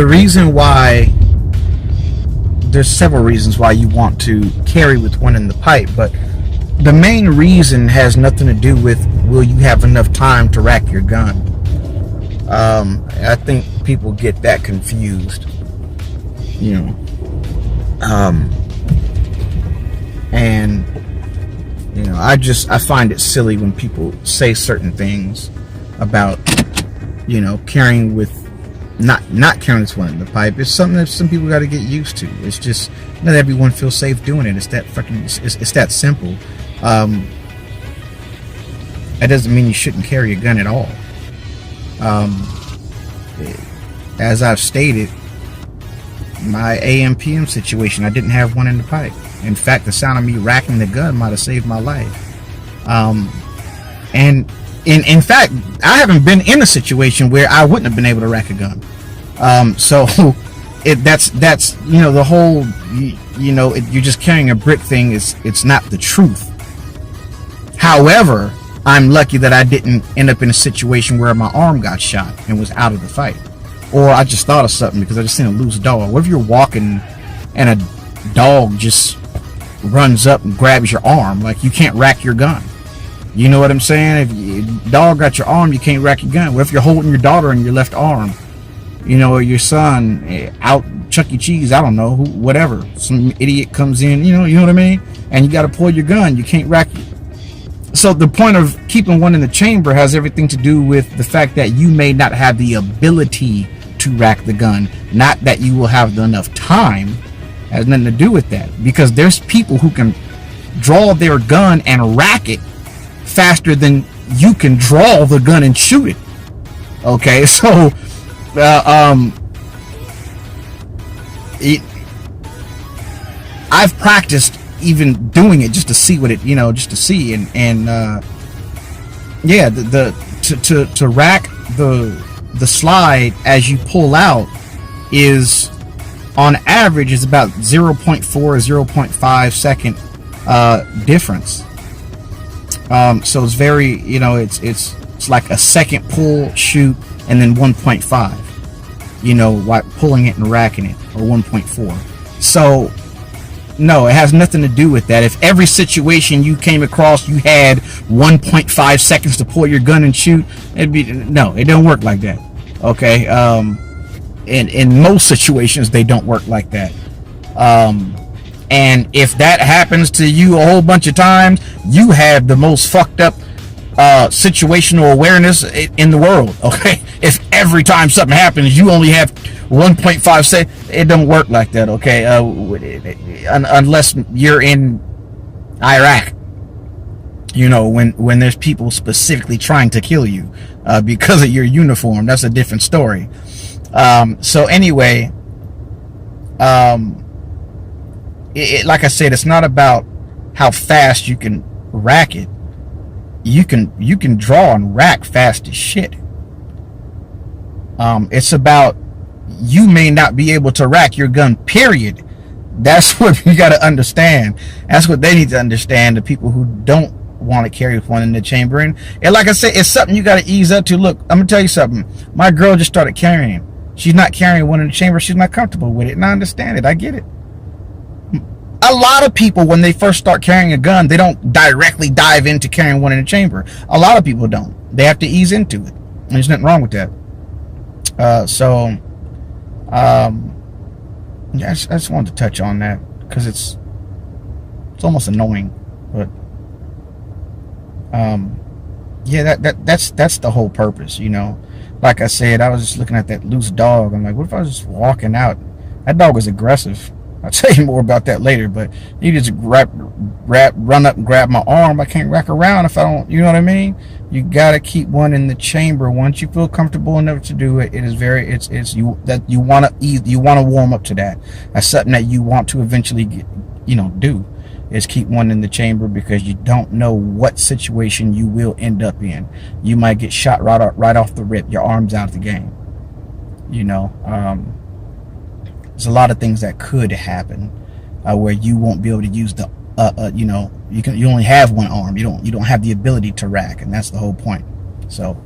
the reason why, there's several reasons why you want to carry with one in the pipe, but the main reason has nothing to do with will you have enough time to rack your gun. I think people get that confused, you know. And you know, I find it silly when people say certain things about, you know, carrying with not carrying this one in the pipe. It's something that some people got to get used to. It's just not everyone feels safe doing it. It's that fucking it's that simple. That doesn't mean you shouldn't carry a gun at all. As I've stated, my AM/PM situation, I didn't have one in the pipe. In fact, the sound of me racking the gun might have saved my life. And in fact, I haven't been in a situation where I wouldn't have been able to rack a gun. So that's you know, the whole you know, you're just carrying a brick thing it's not the truth. However, I'm lucky that I didn't end up in a situation where my arm got shot and was out of the fight. Or I just thought of something because I just seen a loose dog. What if you're walking and a dog just runs up and grabs your arm? Like, you can't rack your gun. You know what I'm saying? If a dog got your arm, you can't rack your gun. What if you're holding your daughter in your left arm? You know, or your son out Chuck E. Cheese, I don't know, whatever. Some idiot comes in, you know what I mean? And you got to pull your gun. You can't rack it. So the point of keeping one in the chamber has everything to do with the fact that you may not have the ability to rack the gun, not that you will have enough time. It has nothing to do with that, because there's people who can draw their gun and rack it faster than you can draw the gun and shoot it. Okay, so I've practiced even doing it just to see what it, you know, just to see, and yeah, to rack the slide as you pull out is on average is about 0.4 0.5 second difference. So it's very, you know, it's like a second pull, shoot, and then 1.5, you know, like pulling it and racking it, or 1.4. So no, it has nothing to do with that. If every situation you came across you had 1.5 seconds to pull your gun and shoot, it'd be, no, it don't work like that. Okay, in most situations they don't work like that. And if that happens to you a whole bunch of times, you have the most fucked up situational awareness in the world. Okay, if every time something happens you only have 1.5 seconds, it don't work like that. Okay, unless you're in Iraq, you know, when there's people specifically trying to kill you because of your uniform. That's a different story. So anyway, like I said, it's not about how fast you can rack it. You can draw and rack fast as shit. It's about, you may not be able to rack your gun, period. That's what you got to understand. That's what they need to understand, the people who don't want to carry one in the chamber. And like I said, it's something you got to ease up to. Look, I'm gonna tell you something. My girl just started carrying. She's not carrying one in the chamber. She's not comfortable with it, and I understand it. I get it. A lot of people, when they first start carrying a gun, they don't directly dive into carrying one in the chamber. A lot of people don't. They have to ease into it. And there's nothing wrong with that. Yeah, I just wanted to touch on that because it's almost annoying, but yeah, that's the whole purpose, you know. Like I said, I was just looking at that loose dog. I'm like, what if I was just walking out? That dog was aggressive. I'll tell you more about that later, but you just run up and grab my arm. I can't rack around if I don't, you know what I mean? You gotta keep one in the chamber. Once you feel comfortable enough to do it, it is very, it's you that you want to warm up to that. That's something that you want to eventually get, you know, do, is keep one in the chamber, because you don't know what situation you will end up in. You might get shot right off the rip. Your arm's out of the game. You know, there's a lot of things that could happen where you won't be able to use the you know, you only have one arm. You don't have the ability to rack, and that's the whole point. So